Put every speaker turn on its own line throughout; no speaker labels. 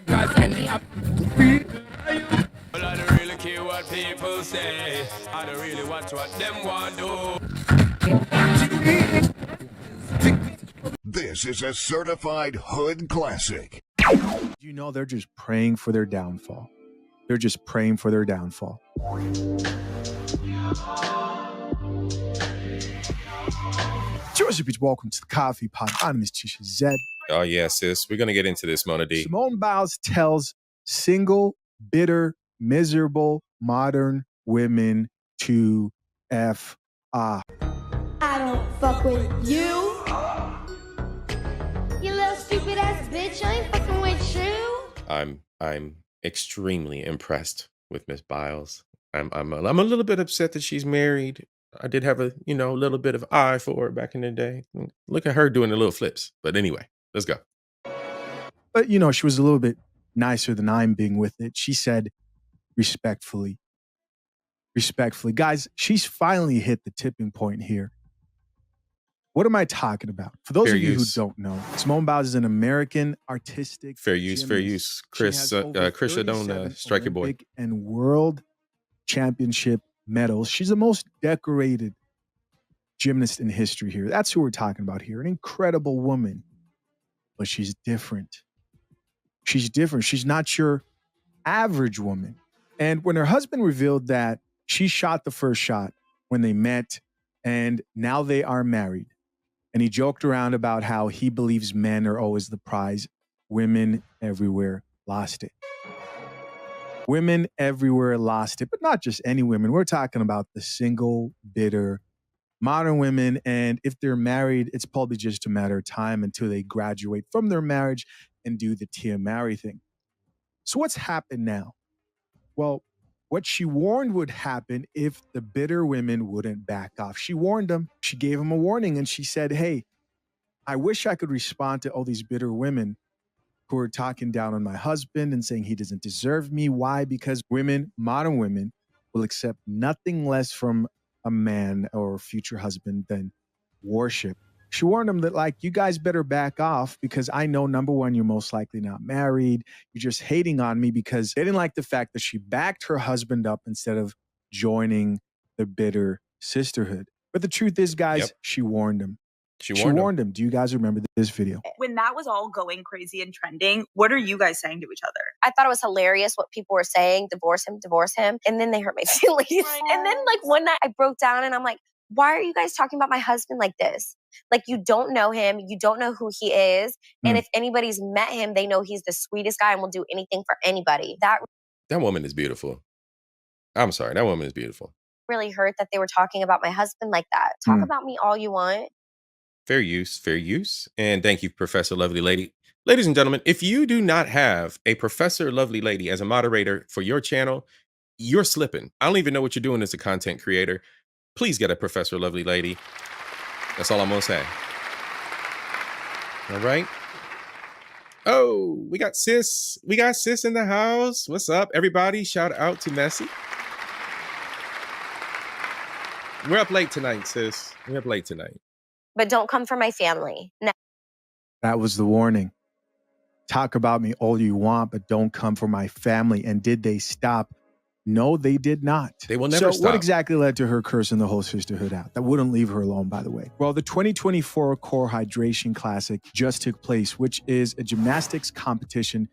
Cause any up well, I don't really care what people say. I don't really watch what them want do.
This is a certified hood classic.
You know, they're just praying for their downfall. They're just praying for their downfall. Cheers, bitch. Welcome to the Coffee Pot. My name is Tisha Zed.
Oh, yeah, sis. We're going to get into this, Mona D.
Simone Biles tells single, bitter, miserable, modern women to F off.
I don't fuck with you. You little stupid ass bitch. I ain't fucking with you.
I'm extremely impressed with Miss Biles. I'm a little bit upset that she's married. I did have a little bit of eye for her back in the day. Look at her doing the little flips. But anyway, let's go.
But she was a little bit nicer than I'm being with it. She said, respectfully, guys, she's finally hit the tipping point here. What am I talking about? For those of you who don't know, Simone Biles is an American artistic
fair use. Chris, don't strike your boy.
Olympic and world championship medals. She's the most decorated gymnast in history here. That's who we're talking about here. An incredible woman, but she's different. She's different. She's not your average woman. And when her husband revealed that she shot the first shot when they met and now they are married, and he joked around about how he believes men are always the prize, women everywhere lost it. Women everywhere lost it, but not just any women. We're talking about the single, bitter, modern women. And if they're married, it's probably just a matter of time until they graduate from their marriage and do the Tia Mowry thing. So what's happened now? Well, what she warned would happen if the bitter women wouldn't back off. She warned them. She gave them a warning and she said, hey, I wish I could respond to all these bitter women who are talking down on my husband and saying he doesn't deserve me. Why? Because women, modern women, will accept nothing less from a man or future husband than worship. She warned them that, you guys better back off because I know, number one, you're most likely not married. You're just hating on me because they didn't like the fact that she backed her husband up instead of joining the bitter sisterhood. But the truth is, guys, She warned him. She warned him. Do you guys remember this video?
When that was all going crazy and trending, what are you guys saying to each other?
I thought it was hilarious what people were saying, divorce him. And then they hurt my feelings. And then one night I broke down and I'm like, why are you guys talking about my husband like this? You don't know him. You don't know who he is. And if anybody's met him, they know he's the sweetest guy and will do anything for anybody. That
woman is beautiful. I'm sorry. That woman is beautiful.
Really hurt that they were talking about my husband like that. Talk about me all you want.
Fair use. And thank you, Professor Lovely Lady. Ladies and gentlemen, if you do not have a Professor Lovely Lady as a moderator for your channel, you're slipping. I don't even know what you're doing as a content creator. Please get a Professor Lovely Lady. That's all I'm going to say. All right. Oh, we got sis. We got sis in the house. What's up, everybody? Shout out to Messi. We're up late tonight, sis. We're up late tonight.
But don't come for my family. No.
That was the warning. Talk about me all you want, but don't come for my family. And did they stop? No, they did not.
They will never stop.
What exactly led to her cursing the whole sisterhood out? That wouldn't leave her alone, by the way. Well, the 2024 Core Hydration Classic just took place, which is a gymnastics competition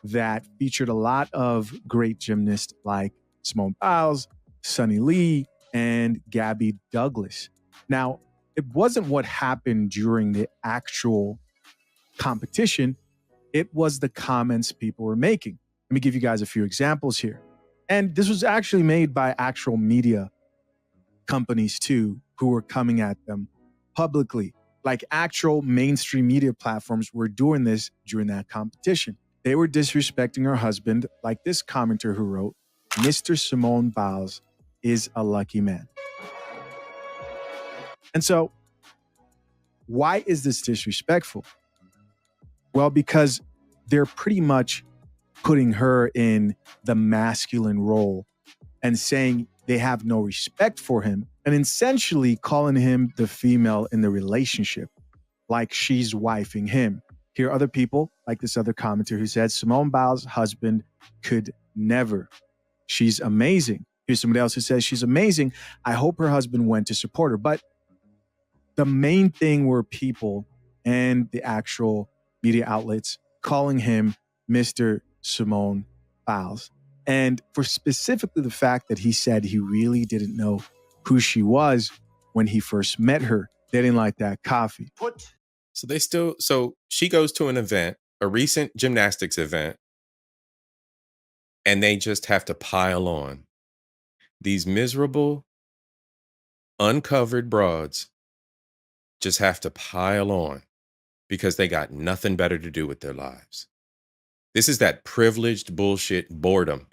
that featured a lot of great gymnasts like Simone Biles, Sunny Lee, and Gabby Douglas. Now, it wasn't what happened during the actual competition. It was the comments people were making. Let me give you guys a few examples here. And this was actually made by actual media companies too, who were coming at them publicly. Actual mainstream media platforms were doing this during that competition. They were disrespecting her husband, like this commenter who wrote, Mr. Simone Biles is a lucky man. And so, why is this disrespectful? Well, because they're pretty much putting her in the masculine role and saying they have no respect for him and essentially calling him the female in the relationship, like she's wifing him. Here are other people, like this other commenter who said, Simone Biles' husband could never. She's amazing. Here's somebody else who says she's amazing. I hope her husband went to support her. But the main thing were people and the actual media outlets calling him Mr. Simone Biles. And for specifically the fact that he said he really didn't know who she was when he first met her. They didn't like that coffee.
So she goes to an event, a recent gymnastics event, and they just have to pile on. These miserable, uncovered broads just have to pile on because they got nothing better to do with their lives. This is that privileged bullshit boredom.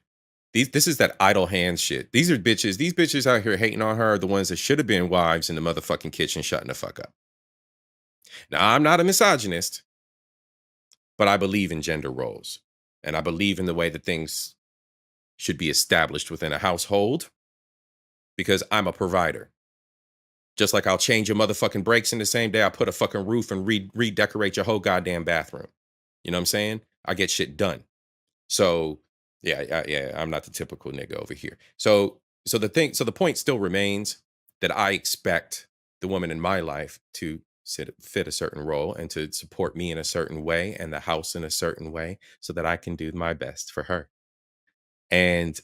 This is that idle hands shit. These are bitches. These bitches out here hating on her are the ones that should have been wives in the motherfucking kitchen shutting the fuck up. Now, I'm not a misogynist, but I believe in gender roles. And I believe in the way that things should be established within a household because I'm a provider. Just like I'll change your motherfucking brakes in the same day I'll put a fucking roof and redecorate your whole goddamn bathroom. You know what I'm saying? I get shit done. So yeah, I'm not the typical nigga over here. So the point still remains that I expect the woman in my life to fit a certain role and to support me in a certain way and the house in a certain way so that I can do my best for her. And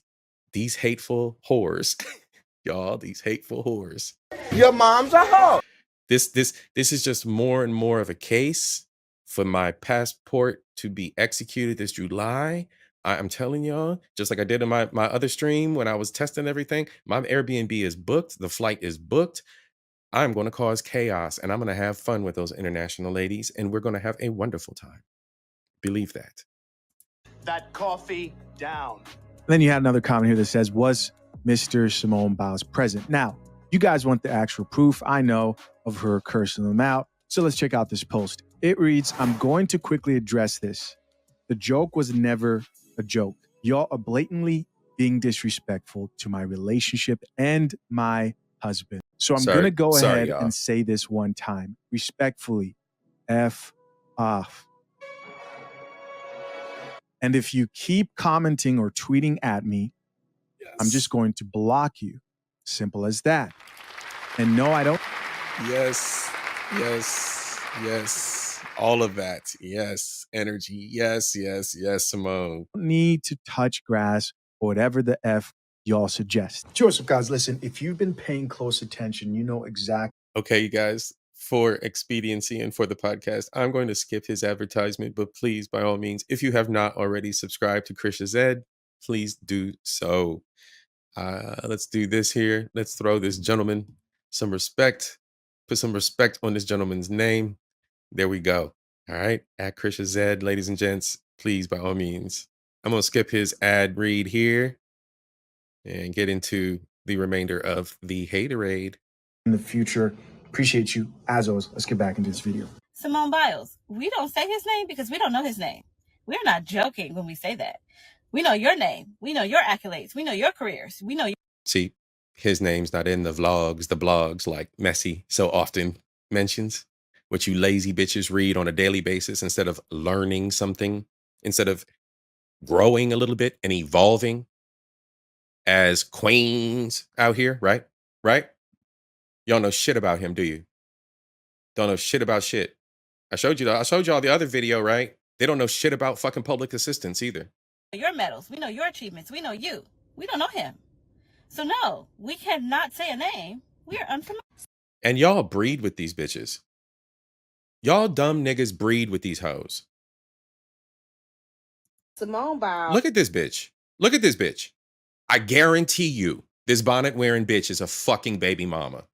these hateful whores, y'all, these hateful whores.
Your mom's a hoe.
This is just more and more of a case for my passport to be executed this July. I'm telling y'all, just like I did in my other stream when I was testing everything, my Airbnb is booked. The flight is booked. I'm going to cause chaos and I'm going to have fun with those international ladies and we're going to have a wonderful time. Believe that.
That coffee down.
Then you had another comment here that says, was Mr. Simone Biles present? Now, you guys want the actual proof, I know, of her cursing them out. So let's check out this post. It reads, I'm going to quickly address this. The joke was never a joke. Y'all are blatantly being disrespectful to my relationship and my husband. So I'm going to go ahead and say this one time. Respectfully, F off. And if you keep commenting or tweeting at me, I'm just going to block you. Simple as that. And no, I don't.
Yes. All of that. Yes. Energy. Yes, Simone.
Need to touch grass or whatever the F y'all suggest. Joseph, guys, listen, if you've been paying close attention, you know exactly.
Okay, you guys, for expediency and for the podcast, I'm going to skip his advertisement, but please, by all means, if you have not already subscribed to Krisha Zed, please do so. Let's do this here. Let's throw this gentleman some respect. Put some respect on this gentleman's name. There we go. All right. At Krisha Zed, ladies and gents, please, by all means. I'm going to skip his ad read here and get into the remainder of the haterade.
In the future, appreciate you. As always, let's get back into this video.
Simone Biles, we don't say his name because we don't know his name. We're not joking when we say that. We know your name. We know your accolades. We know your careers. We know your...
See, his name's not in the blogs like Messi so often mentions, what you lazy bitches read on a daily basis instead of learning something, instead of growing a little bit and evolving as queens out here, right? Y'all know shit about him, do you? Don't know shit about shit. I showed y'all the other video, right? They don't know shit about fucking public assistance either.
Your medals. We know your achievements. We know you. We don't know him. So no, we cannot say a name. We are unfamiliar.
And y'all breed with these bitches. Y'all dumb niggas breed with these hoes.
Simone Biles.
Look at this bitch. Look at this bitch. I guarantee you, this bonnet wearing bitch is a fucking baby mama.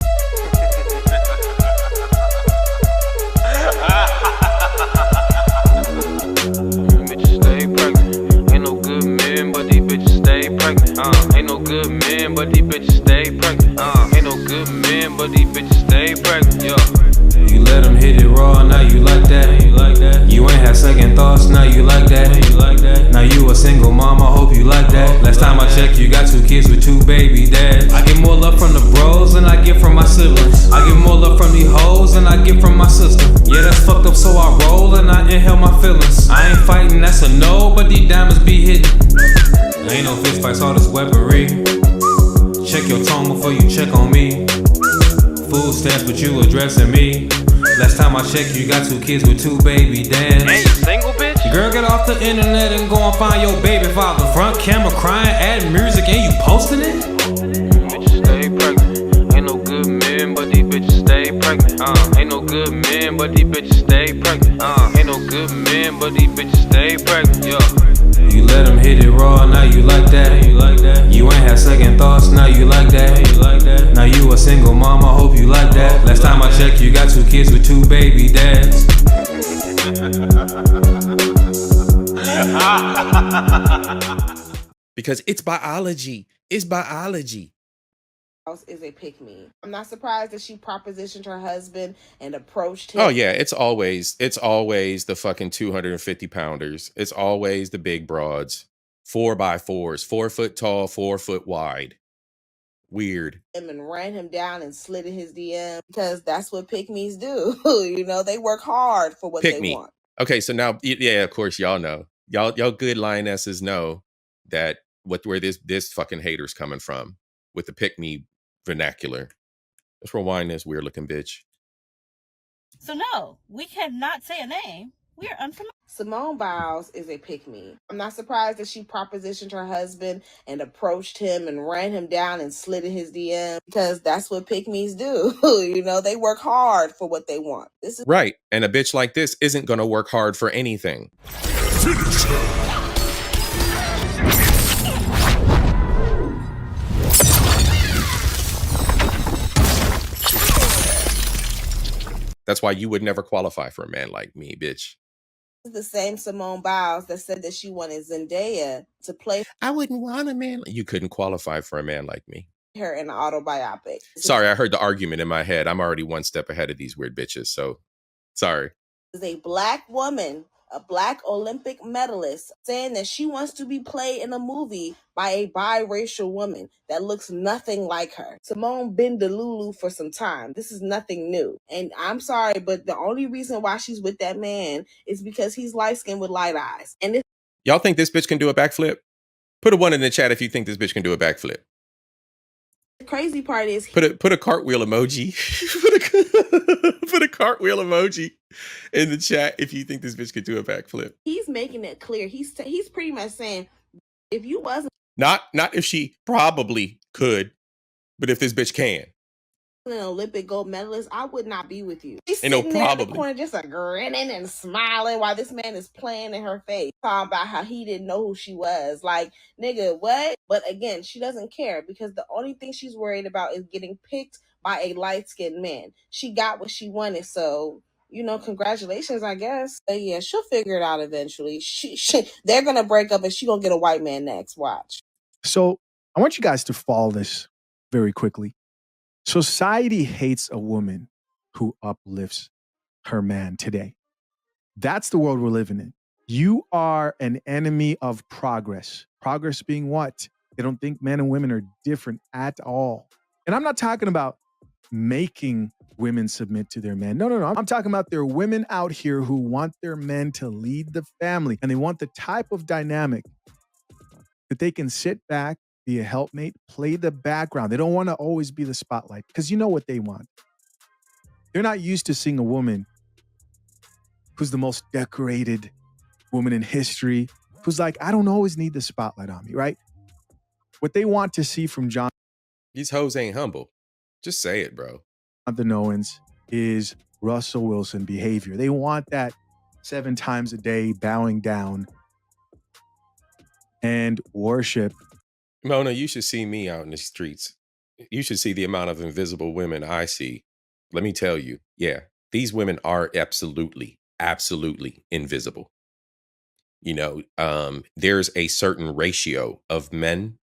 Bitches stay pregnant. Ain't no good men, but these bitches stay pregnant. Ain't no good men, but these bitches stay pregnant. Ain't no good men, but these bitches stay pregnant. Yeah.
You let them hit it raw, now you like that. You ain't had second thoughts, now you like that. Now you a single mama, hope you like that. Last time I checked, you got 2 kids with 2 baby dads. I get more love from the bros than I get from my siblings. I get more love from these hoes than I get from my sister. Yeah, that's fucked up, so I roll and I inhale my ain't fighting, that's a no, but these diamonds be hitting. Ain't no fist fights, all this weaponry. Check your tone before you check on me. Food stamps, but you addressing me. Last time I checked, you got 2 kids with 2 baby dads.
And you single, bitch?
Girl, get off the internet and go and find your baby father. Front camera crying, adding music, and you posting it?
Bitches stay pregnant. Ain't no good men, but these bitches stay pregnant. Ain't no good men, but these bitches stay pregnant. Ain't no good men, but these bitches stay pregnant. Yeah.
You let him hit it raw, now you like that. You ain't had second thoughts, now you like that. Now you a single mama, hope you like that. Last time I checked, you got 2 kids with 2 baby dads.
Because it's biology. It's biology.
Is a pick me. I'm not surprised that she propositioned her husband and approached him.
Oh yeah, it's always the fucking 250 pounders. It's always the big broads, 4x4s, 4 foot tall, 4 foot wide. Weird.
And ran him down and slid in his DM because that's what pick me's do. You know, they work hard for what
Pick
they
me.
want.
Okay, so now, yeah, of course, y'all know. Y'all good lionesses know that where this fucking hater's coming from with the pick me vernacular. Let's rewind this weird looking bitch.
So no, we cannot say a name. We are unfamiliar.
Simone Biles is a pick me. I'm not surprised that she propositioned her husband and approached him and ran him down and slid in his DM because that's what pick me's do. You know, they work hard for what they want. This is
Right. And a bitch like this isn't going to work hard for anything.
Finish her.
That's why you would never qualify for a man like me, bitch.
the same Simone Biles that said that she wanted Zendaya to play
I wouldn't want a man. You couldn't qualify for a man like me.
her in an autobiopic.
Sorry, I heard the argument in my head. I'm already one step ahead of these weird bitches. So sorry.
Is a black woman, a black Olympic medalist, saying that she wants to be played in a movie by a biracial woman that looks nothing like her. Simone been Delulu for some time. This is nothing new. And I'm sorry, but the only reason why she's with that man is because he's light-skinned with light eyes. And
Y'all think this bitch can do a backflip? Put a 1 in the chat if you think this bitch can do a backflip.
the crazy part is
Put a cartwheel emoji. put a cartwheel emoji in the chat if you think this bitch could do a backflip.
he's making it clear. He's pretty much saying, if you wasn't
Not if she probably could, but if this bitch can.
an Olympic gold medalist, I would not be with you. She's
Ain't no
sitting there in the
probably.
corner just grinning and smiling while this man is playing in her face, talking about how he didn't know who she was. Like, nigga, what? But again, she doesn't care because the only thing she's worried about is getting picked by a light-skinned man. She got what she wanted, so congratulations, I guess. But yeah, she'll figure it out eventually. They're gonna break up and she gonna get a white man next. Watch.
So I want you guys to follow this very quickly. Society hates a woman who uplifts her man today. That's the world we're living in. You are an enemy of progress. Progress being what? They don't think men and women are different at all. And I'm not talking about making women submit to their men. No. I'm talking about there are women out here who want their men to lead the family, and they want the type of dynamic that they can sit back, be a helpmate, play the background. They don't want to always be the spotlight because you know what they want. They're not used to seeing a woman who's the most decorated woman in history, who's like, I don't always need the spotlight on me, right? What they want to see from
These hoes ain't humble. Just say it, bro.
Jonathan Owens is Russell Wilson behavior. They want that 7 times a day bowing down and worship.
Mona, you should see me out in the streets. You should see the amount of invisible women I see. Let me tell you, yeah, these women are absolutely invisible. There's a certain ratio of men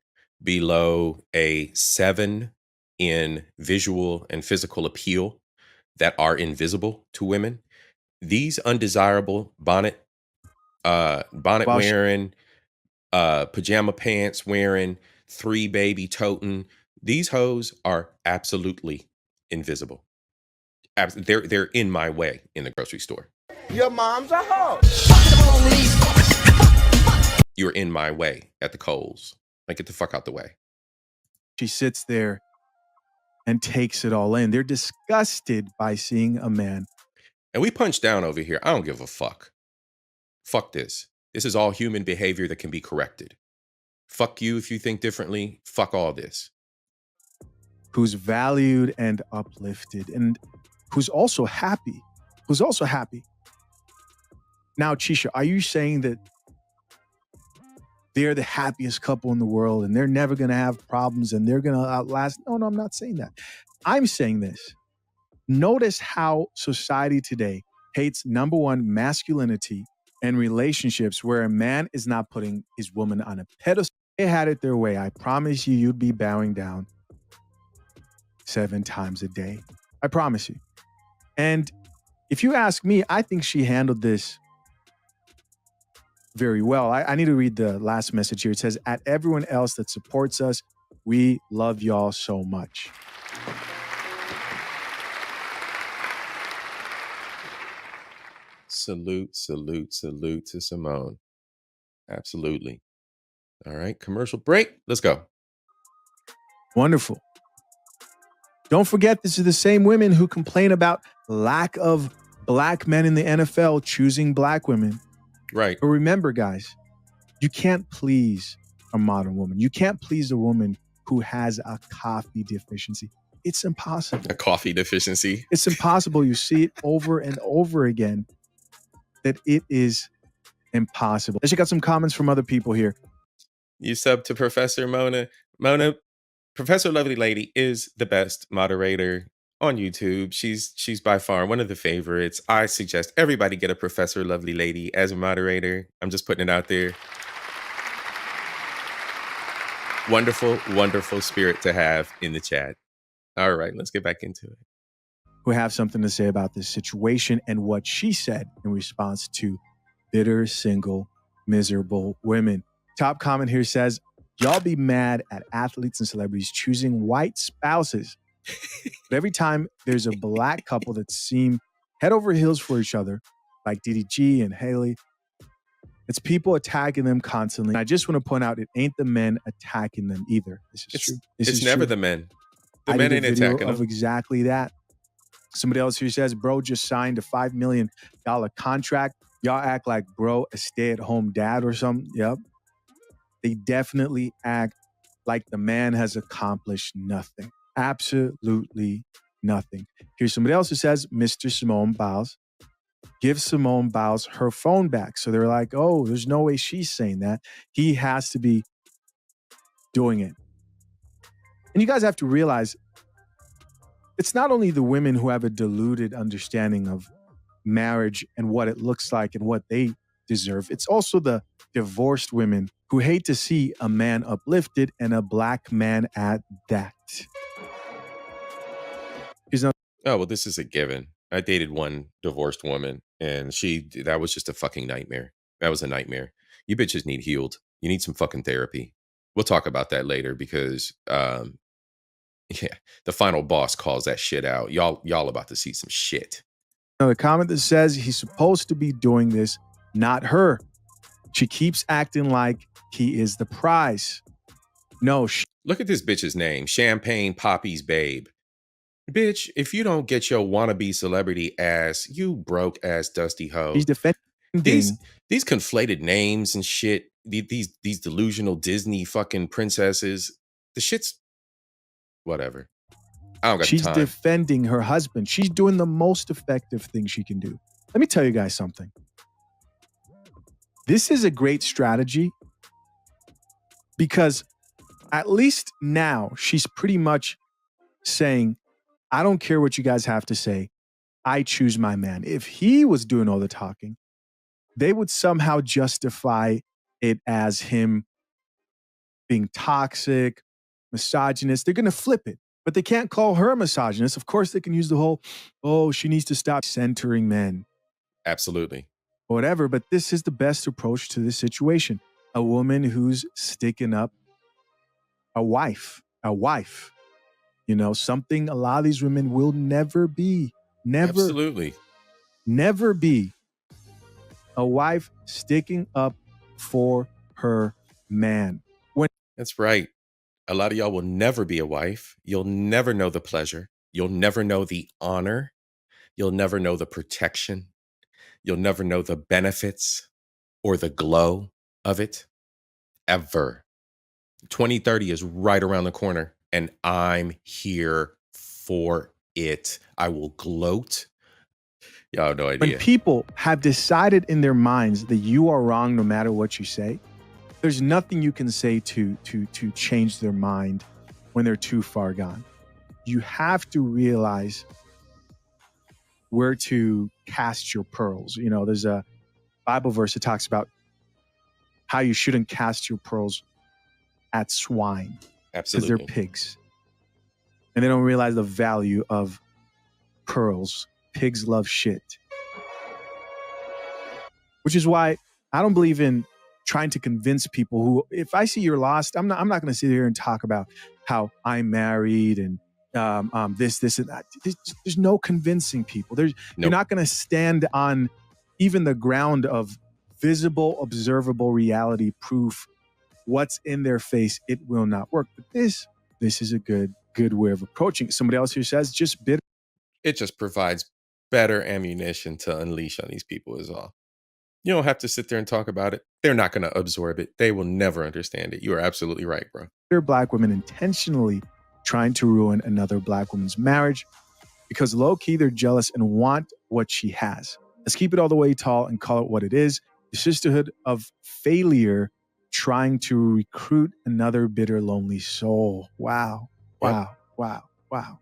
below a 7 in visual and physical appeal that are invisible to women. These undesirable bonnet wearing, pajama pants wearing, 3 baby toting, these hoes are absolutely invisible. They're in my way in the grocery store.
Your mom's a hoe.
You're in my way at the Coles. Like, get the fuck out the way.
She sits there and takes it all in. They're disgusted by seeing a man.
And we punch down over here. I don't give a fuck. Fuck this. This is all human behavior that can be corrected. Fuck you if you think differently. Fuck all this.
Who's valued and uplifted, and who's also happy. Now, Chisha, are you saying that they're the happiest couple in the world and they're never going to have problems and they're going to outlast? No, I'm not saying that. I'm saying this. Notice how society today hates, number one, masculinity and relationships where a man is not putting his woman on a pedestal. They had it their way. I promise you, you'd be bowing down 7 times a day. I promise you. And if you ask me, I think she handled this very well. I need to read the last message here. It says, at everyone else that supports us, we love y'all so much.
Salute to Simone. Absolutely. All right, commercial break. Let's go.
Wonderful. Don't forget, this is the same women who complain about lack of black men in the NFL choosing black women.
Right.
But remember, guys, you can't please a modern woman. You can't please a woman who has a coffee deficiency. It's impossible.
A coffee deficiency.
It's impossible. You see it over and over again that it is impossible. Let's check out some comments from other people here.
You sub to Professor Mona. Professor Lovely Lady is the best moderator on YouTube. She's by far one of the favorites. I suggest everybody get a Professor Lovely Lady as a moderator. I'm just putting it out there. Wonderful, wonderful spirit to have in the chat. All right, let's get back into it.
Who have something to say about this situation and what she said in response to bitter, single, miserable women. Top comment here says, y'all be mad at athletes and celebrities choosing white spouses. But every time there's a black couple that seem head over heels for each other, like DDG and Haley, it's people attacking them constantly. And I just want to point out, it ain't the men attacking them either. This is true.
It's never the men. The men ain't attacking them.
Exactly that. Somebody else here says, bro just signed a $5 million contract. Y'all act like bro a stay-at-home dad or something. Yep. They definitely act like the man has accomplished nothing. Absolutely nothing. Here's somebody else who says, Mr. Simone Biles, give Simone Biles her phone back. So they're like, oh, there's no way she's saying that. He has to be doing it. And you guys have to realize, it's not only the women who have a diluted understanding of marriage and what it looks like and what they deserve. It's also the divorced women who hate to see a man uplifted and a black man at that.
Oh, well, this is a given. I dated one divorced woman and that was just a fucking nightmare. That was a nightmare. You bitches need healed. You need some fucking therapy. We'll talk about that later because, yeah, the final boss calls that shit out. Y'all about to see some shit.
Another comment that says he's supposed to be doing this, not her. She keeps acting like he is the prize. No.
Look at this bitch's name. Champagne Poppy's Babe. Bitch, if you don't get your wannabe celebrity ass, you broke ass dusty hoe.
He's defending
these conflated names and shit. These delusional Disney fucking princesses. The shit's whatever. I don't got
She's
time.
defending her husband. She's doing the most effective thing she can do. Let me tell you guys something. This is a great strategy because at least now she's pretty much saying, I don't care what you guys have to say. I choose my man. If he was doing all the talking, they would somehow justify it as him being toxic, misogynist. They're going to flip it, but they can't call her a misogynist. Of course, they can use the whole, oh, she needs to stop centering men.
Absolutely.
Whatever, but this is the best approach to this situation. A woman who's sticking up a wife. You know, something a lot of these women will never be. Never.
Absolutely.
Never be. A wife sticking up for her man.
That's right. A lot of y'all will never be a wife. You'll never know the pleasure. You'll never know the honor. You'll never know the protection. You'll never know the benefits or the glow of it ever. 2030 is right around the corner, and I'm here for it. I will gloat. Y'all have no
When
idea.
people have decided in their minds that you are wrong no matter what you say, there's nothing you can say to change their mind when they're too far gone. You have to realize where to cast your pearls. You know, there's a Bible verse that talks about how you shouldn't cast your pearls at swine.
Absolutely.
Because they're pigs. And they don't realize the value of pearls. Pigs love shit. Which is why I don't believe in trying to convince people who, if I see you're lost, I'm not going to sit here and talk about how I'm married and this and that. There's no convincing people. Nope. You're not going to stand on even the ground of visible, observable reality proof. What's in their face, it will not work. But this is a good way of approaching it. Somebody else here says just bitter.
It just provides better ammunition to unleash on these people is all. You don't have to sit there and talk about it. They're not going to absorb it. They will never understand it. You are absolutely right, bro.
There are black women intentionally trying to ruin another black woman's marriage because low-key they're jealous and want what she has. Let's keep it all the way tall and call it what it is. The sisterhood of failure trying to recruit another bitter, lonely soul. Wow. Wow. Wow. Wow.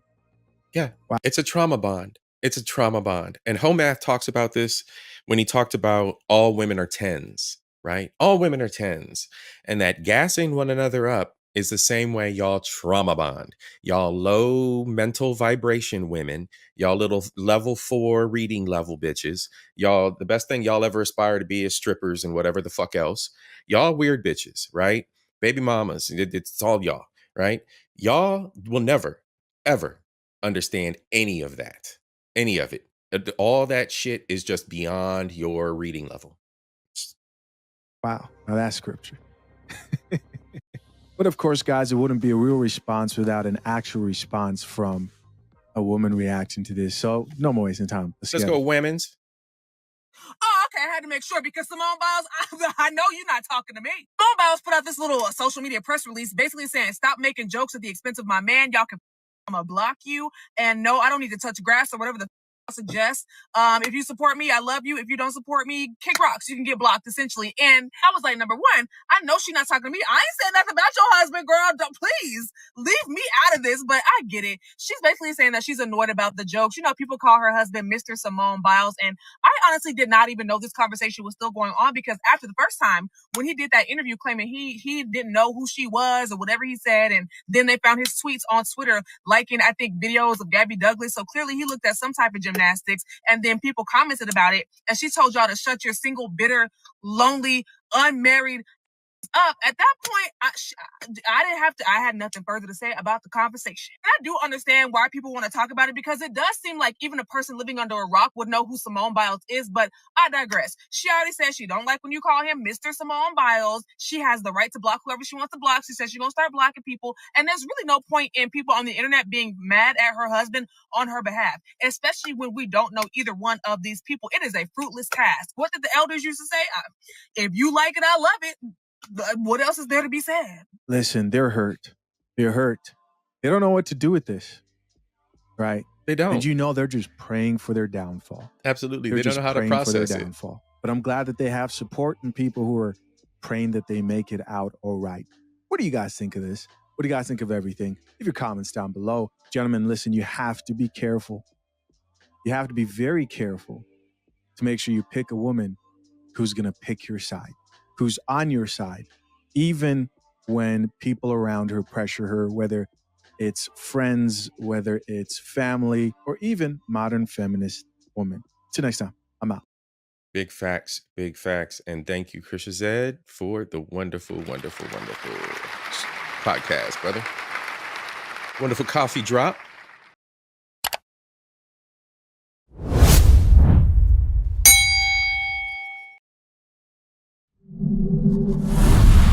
Yeah. Wow. It's a trauma bond. It's a trauma bond. And Home Math talks about this when he talked about all women are 10s, right? All women are 10s. And that gassing one another up is the same way y'all trauma bond. Y'all low mental vibration women, y'all little level 4 reading level bitches. Y'all, the best thing y'all ever aspire to be is strippers and whatever the fuck else. Y'all weird bitches, right? Baby mamas, it's all y'all, right? Y'all will never, ever understand any of that. Any of it. All that shit is just beyond your reading level.
Wow. Now that's scripture. But of course, guys, it wouldn't be a real response without an actual response from a woman reacting to this. So no more wasting time.
Let's go, women's.
Oh, okay. I had to make sure because Simone Biles, I know you're not talking to me. Simone Biles put out this little social media press release basically saying, stop making jokes at the expense of my man. Y'all can, I'm going to block you. And no, I don't need to touch grass or whatever the suggest. If you support me, I love you. If you don't support me, kick rocks. You can get blocked, essentially. And I was like, number one, I know she's not talking to me. I ain't saying nothing about your husband, girl. Don't, please leave me out of this. But I get it. She's basically saying that she's annoyed about the jokes. You know, people call her husband Mr. Simone Biles. And I honestly did not even know this conversation was still going on because after the first time, when he did that interview claiming he didn't know who she was or whatever he said, and then they found his tweets on Twitter liking, I think, videos of Gabby Douglas. So clearly he looked at some type of gymnastics, and then people commented about it, and she told y'all to shut your single, bitter, lonely, unmarried up. At that point, I didn't have to. I had nothing further to say about the conversation. And I do understand why people want to talk about it because it does seem like even a person living under a rock would know who Simone Biles is. But I digress. She already said she don't like when you call him Mr. Simone Biles. She has the right to block whoever she wants to block. She says she's gonna start blocking people, and there's really no point in people on the internet being mad at her husband on her behalf, especially when we don't know either one of these people. It is a fruitless task. What did the elders used to say? If you like it, I love it. What else is there to be said?
Listen, they're hurt. They're hurt. They don't know what to do with this, right?
They don't.
Did you know they're just praying for their downfall?
Absolutely.
They're
they don't know how to process it.
Downfall. But I'm glad that they have support and people who are praying that they make it out all right. What do you guys think of this? What do you guys think of everything? Leave your comments down below. Gentlemen, listen, you have to be careful. You have to be very careful to make sure you pick a woman who's going to pick your side, who's on your side, even when people around her pressure her, whether it's friends, whether it's family, or even modern feminist women. Till next time, I'm out.
Big facts, big facts. And thank you, Krisha Zed, for the wonderful, wonderful, wonderful podcast, brother. Wonderful coffee drop.
you.